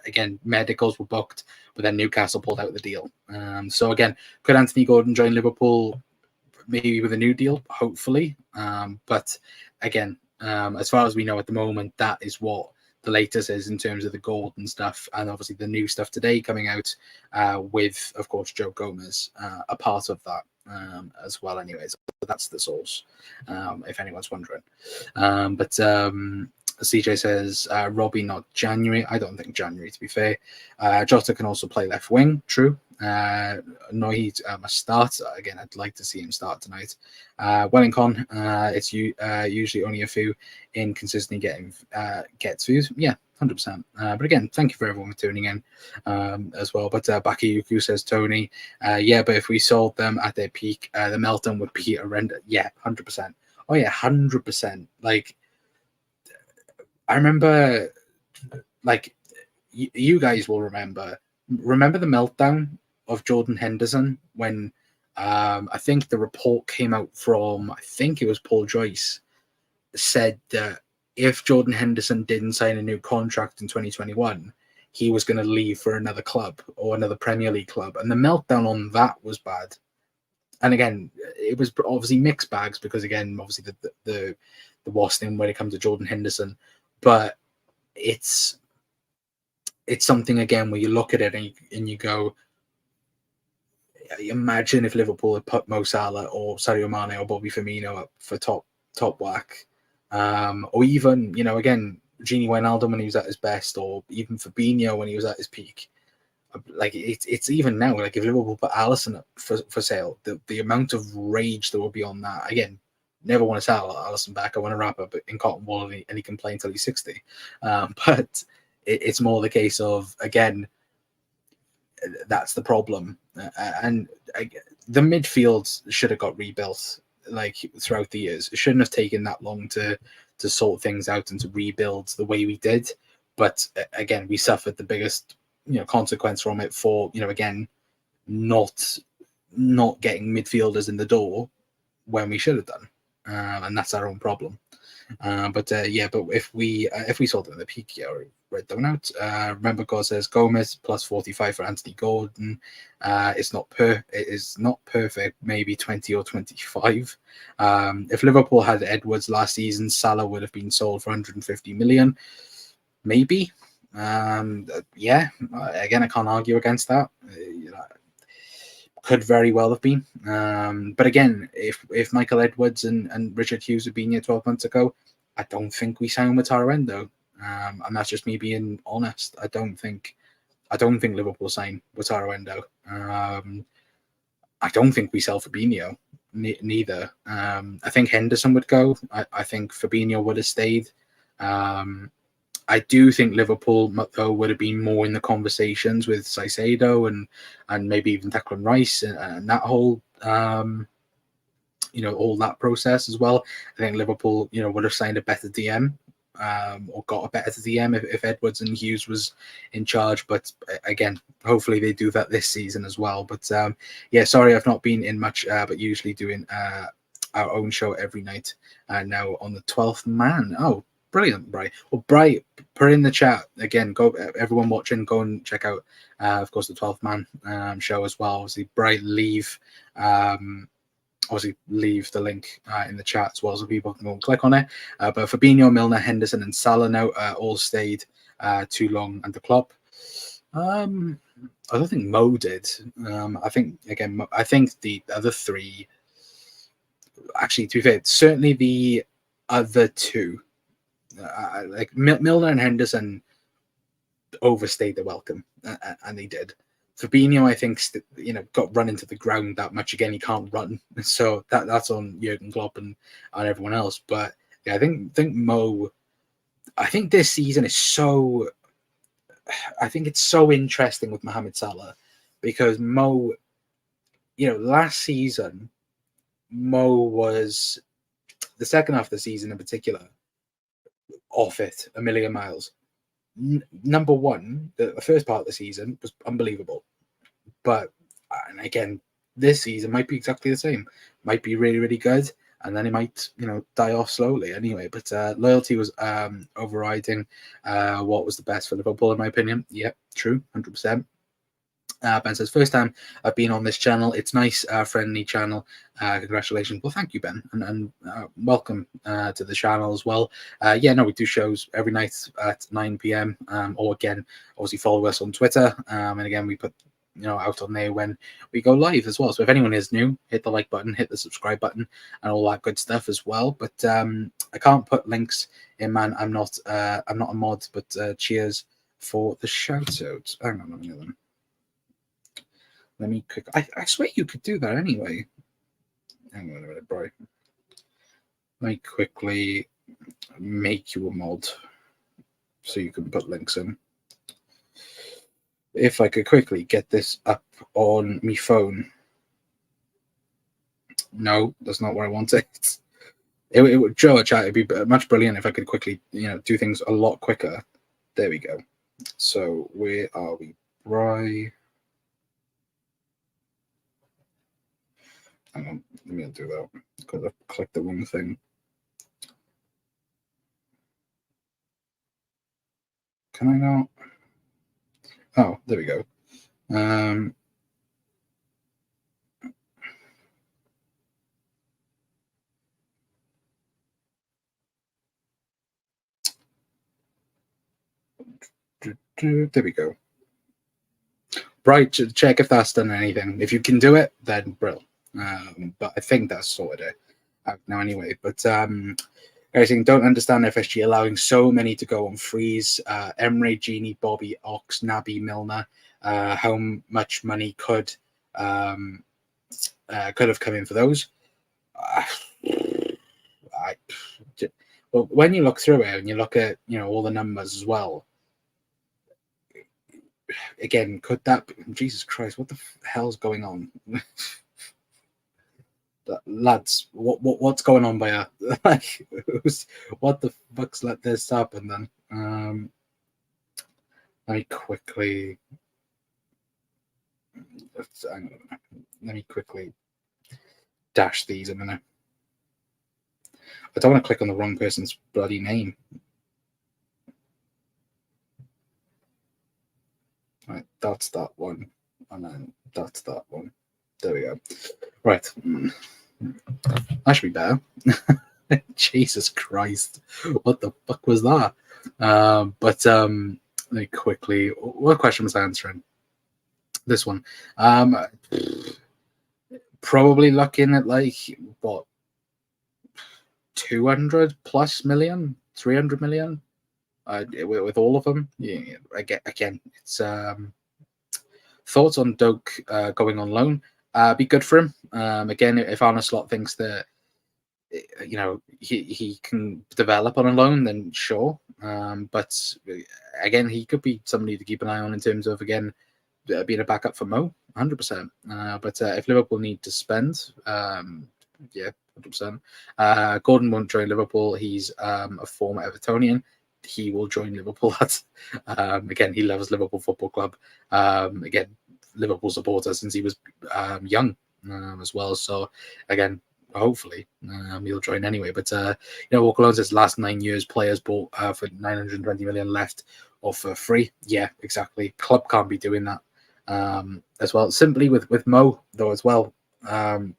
A: Again, medicals were booked, but then Newcastle pulled out the deal. So again, could Anthony Gordon join Liverpool maybe with a new deal? Hopefully. But again, as far as we know at the moment, that is what the latest is in terms of the Gordon stuff, and obviously the new stuff today coming out with, of course, Joe Gomez a part of that as well. Anyways, that's the source, if anyone's wondering. But CJ says Robbie, not January. I don't think January, to be fair. Jota can also play left wing. True. Noid must start again. I'd like to see him start tonight. Wellington, it's usually only a few inconsistently gets views. Yeah, 100%. But again, thank you for everyone for tuning in as well. But Bakayuku says Tony, yeah, but if we sold them at their peak, the meltdown would be horrendous. Yeah, 100%. Oh yeah, 100%. Like, I remember, like, you guys will remember the meltdown of Jordan Henderson when I think the report came out from, I think it was Paul Joyce, said that if Jordan Henderson didn't sign a new contract in 2021, he was going to leave for another club or another Premier League club. And the meltdown on that was bad. And again, it was obviously mixed bags because, again, obviously the worst thing when it comes to Jordan Henderson. But it's something, again, where you look at it and you go, imagine if Liverpool had put Mo Salah or Sadio Mane or Bobby Firmino up for top whack. Or even, again, Gini Wijnaldum when he was at his best, or even Fabinho when he was at his peak. Like, it's even now, like, if Liverpool put Alisson up for sale, the amount of rage that would be on that. Again, never want to sell Alisson back. I want to wrap up in cotton wool and he can play until he's 60. But it's more the case of, again, that's the problem. And the midfield should have got rebuilt, like, throughout the years. It shouldn't have taken that long to sort things out and to rebuild the way we did. But again, we suffered the biggest consequence from it for again not getting midfielders in the door when we should have done, and that's our own problem. But if we sold it at the peak, yeah, I read that one out. Remember, God says Gomez plus 45 for Anthony Gordon. It is not perfect. Maybe 20 or 25. If Liverpool had Edwards last season, Salah would have been sold for 150 million. Maybe. Yeah. Again, I can't argue against that. Could very well have been. But again, if Michael Edwards and Richard Hughes had been here 12 months ago, I don't think we signed Wataru Endo. And that's just me being honest. I don't think Liverpool signed Wataru Endo. I don't think we sell Fabinho neither. I think Henderson would go. I think Fabinho would have stayed. I do think Liverpool, though, would have been more in the conversations with Caicedo and maybe even Declan Rice and that whole, all that process as well. I think Liverpool, would have signed a better DM or got a better DM if Edwards and Hughes was in charge. But again, hopefully they do that this season as well. But yeah, sorry, I've not been in much, but usually doing our own show every night. Now on the 12th man. Oh, brilliant, Bri. Well, Bri, put in the chat again. Go, everyone watching, go and check out, of course, the 12th man show as well. Obviously, Bri, leave the link in the chat as well, so people can go and click on it. But Fabinho, Milner, Henderson, and Salah now all stayed too long under Klopp. I don't think Mo did. I think the other three. Actually, to be fair, certainly the other two. Like Milner and Henderson overstayed their welcome, and they did. Fabinho, I think, got run into the ground that much again. He can't run, so that's on Jurgen Klopp and everyone else. But yeah, I think Mo. I think this season is so. I think it's so interesting with Mohamed Salah because Mo. Last season, Mo was the second half of the season in particular. Off it a million miles. Number one, the first part of the season was unbelievable, but and again, this season might be exactly the same. Might be really, really good, and then it might, die off slowly anyway. But loyalty was overriding what was the best for Liverpool, in my opinion. Yep, true, 100%. Ben says, first time I've been on this channel. It's nice, friendly channel. Congratulations. Well, thank you, Ben. And welcome to the channel as well. We do shows every night at 9 p.m. Or again, obviously follow us on Twitter. And again, we put out on there when we go live as well. So if anyone is new, hit the like button, hit the subscribe button, and all that good stuff as well. But I can't put links Hey man, I'm not a mod, but cheers for the shout out. Hang on a minute. Let me quick. I swear you could do that anyway. Hang on a minute, bro. Let me quickly make you a mod so you can put links in. If I could quickly get this up on my phone. No, that's not where I want it. It would, Joe, chat. It'd be much brilliant if I could quickly, do things a lot quicker. There we go. So where are we, Bri? Hang on, let me do that because I've clicked the wrong thing. Can I not? Oh, there we go. There we go. Right, check if that's done anything. If you can do it, then brill. But I think that's sorted it out now anyway. But everything, don't understand FSG allowing so many to go on freeze. Emre, Genie, Bobby, Ox, Naby, Milner. How much money could have come in for those? Well, when you look through it and you look at all the numbers as well. Again, could that be, Jesus Christ, what the hell's going on? Lads, what's going on by like what the fuck's let this happen then? Let me quickly dash these a minute. I don't want to click on the wrong person's bloody name. Right, that's that one, and then that's that one. There we go. Right, that should be better. Jesus Christ, what the fuck was that? But let me quickly. What question was I answering? This one. Probably looking at like what 200 plus million, 300 million. With all of them, yeah. Again, it's thoughts on Doak going on loan. Be good for him. Again, if Arne Slot thinks that he can develop on a loan, then sure. But again, he could be somebody to keep an eye on in terms of being a backup for Mo, 100%. But if Liverpool need to spend, yeah, 100%. Gordon won't join Liverpool. He's a former Evertonian. He will join Liverpool. Again, he loves Liverpool Football Club. Again, Liverpool supporter since he was young as well. So again, hopefully he'll join anyway. But Walker Loan says last 9 years players bought for 920 million left or for free. Yeah, exactly. Club can't be doing that as well. Simply with Mo though as well. But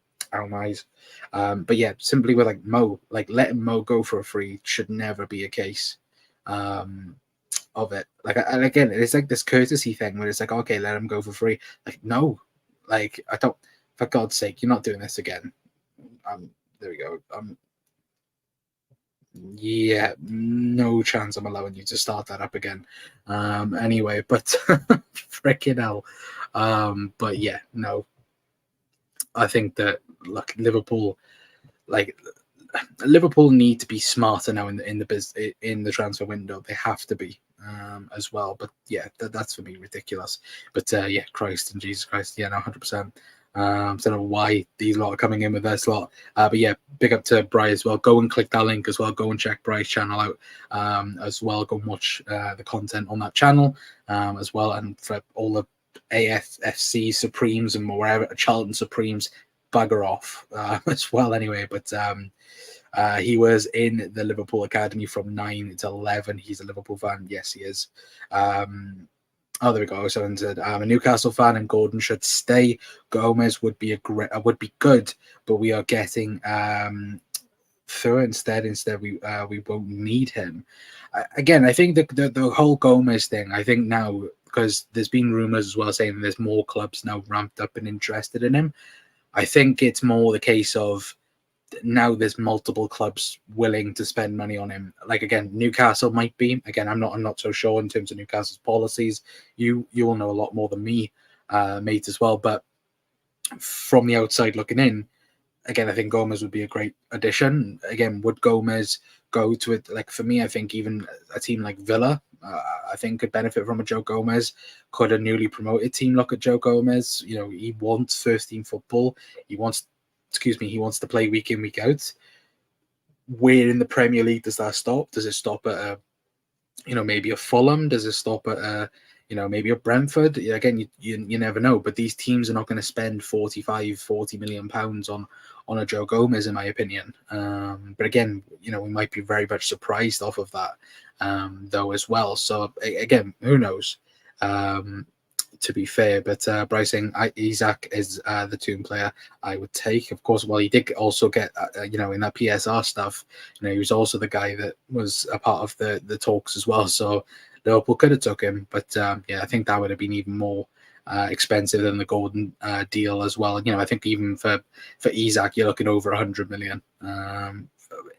A: yeah, simply with Mo, letting Mo go for a free should never be a case of it. And again, it's this courtesy thing where it's okay, let him go for free. No, I don't. For God's sake, you're not doing this again. There we go. Yeah, no chance I'm allowing you to start that up again. Anyway, but freaking hell. But yeah, no. I think that Liverpool need to be smarter now in the transfer window. They have to be as well. But yeah, that's for me ridiculous. But yeah, Christ and Jesus Christ, yeah, no, 100%. I don't know why these lot are coming in with their slot. But yeah, big up to Bri as well. Go and click that link as well. Go and check Bri's channel out as well. Go and watch the content on that channel as well. And for all the AFC Supremes and wherever Charlton Supremes, bugger off as well anyway. But he was in the Liverpool Academy from 9 to 11. He's a Liverpool fan. Yes, he is. There we go. Someone said, I'm a Newcastle fan and Gordon should stay. Gomez would be good, but we are getting through instead we won't need him. Again, I think the whole Gomez thing, I think now, because there's been rumors as well saying there's more clubs now ramped up and interested in him. I think it's more the case of now there's multiple clubs willing to spend money on him. Like, again, Newcastle might be. Again, I'm not so sure in terms of Newcastle's policies. You will know a lot more than me, mate, as well. But from the outside looking in, again, I think Gomez would be a great addition. Again, would Gomez go to it? Like, for me, I think even a team like Villa, I think could benefit from a Joe Gomez. Could a newly promoted team look at Joe Gomez? You know, he wants first team football. He wants to play week in, week out. Where in the Premier League does that stop? Does it stop at maybe a Fulham? Does it stop at maybe a Brentford? Again, you never know. But these teams are not going to spend 40 million pounds on a Joe Gomez, in my opinion. But again, we might be very much surprised off of that, though, as well. So again, who knows? To be fair, but Bryson Isak is the Toon player I would take. Of course, well, he did also get, in that PSR stuff, he was also the guy that was a part of the talks as well. So Liverpool could have took him, but I think that would have been even more expensive than the Golden deal as well. I think even for Isak, you're looking over 100 million.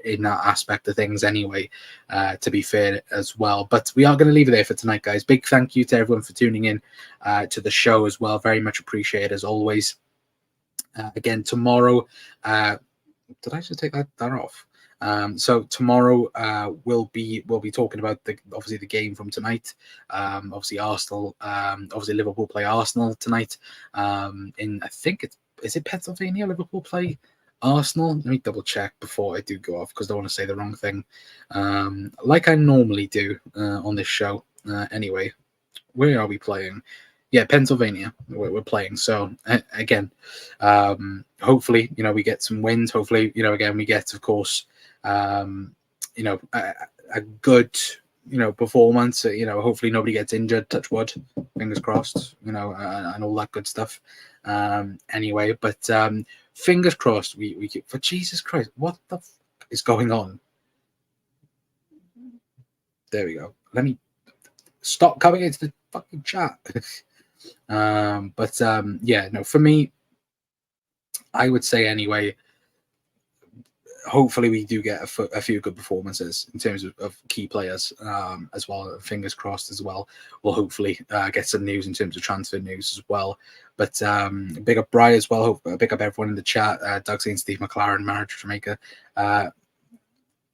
A: In that aspect of things anyway, to be fair as well. But we are going to leave it there for tonight, guys. Big thank you to everyone for tuning in to the show as well. Very much appreciated as always. Again, tomorrow, did I just take that off? So tomorrow we'll be talking about obviously the game from tonight. Obviously Arsenal, obviously Liverpool play Arsenal tonight. In I think is it Pennsylvania? Liverpool play Arsenal. Let me double check before I do go off because I don't want to say the wrong thing, like I normally do on this show. Anyway, where are we playing? Yeah, Pennsylvania. We're playing. So again, hopefully, we get some wins. Hopefully, again, we get, of course, a good, performance. Hopefully nobody gets injured. Touch wood. Fingers crossed. And all that good stuff. Anyway, but fingers crossed. We keep, for Jesus Christ, what the is going on? There we go. Let me stop coming into the fucking chat. For me, I would say anyway, hopefully we do get a few good performances in terms of key players as well. Fingers crossed as well. We'll hopefully get some news in terms of transfer news as well. But big up Bri as well. Big up everyone in the chat. Doug saying Steve McLaren, marriage to Jamaica.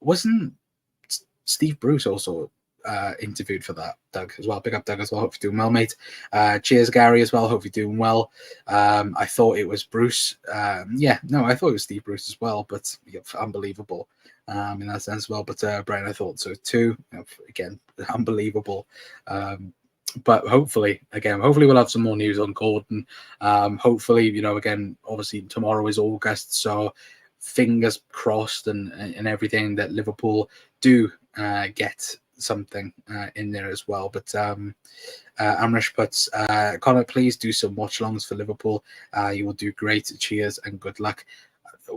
A: Wasn't Steve Bruce also interviewed for that, Doug, as well? Big up Doug as well. Hope you're doing well, mate. Cheers, Gary, as well. Hope you're doing well. I thought it was Bruce. I thought it was Steve Bruce as well, but unbelievable in that sense as well. But Brian, I thought so too. Again, unbelievable. But hopefully we'll have some more news on Gordon. Hopefully, again, obviously tomorrow is August, so fingers crossed and everything that Liverpool do get something in there as well. But Amrish puts, Connor, please do some watch-alongs for Liverpool. You will do great. Cheers and good luck.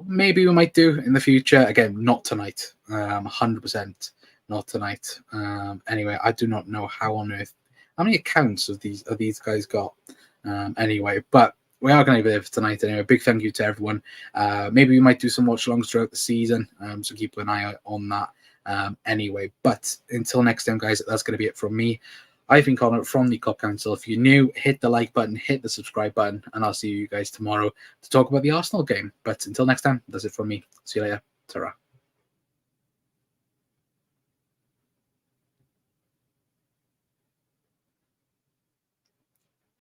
A: Maybe we might do in the future. Again, not tonight. 100% not tonight. Anyway, I do not know how on earth, how many accounts of these guys got. Anyway, but we are going to be there for tonight anyway. Big thank you to everyone. Maybe we might do some watch-alongs throughout the season, so keep an eye out on that. Anyway, but until next time, guys, that's going to be it from me. I've been Connor from the Klopp Council. If you're new, hit the like button, hit the subscribe button, and I'll see you guys tomorrow to talk about the Arsenal game. But until next time, that's it from me. See you later. Ta-ra.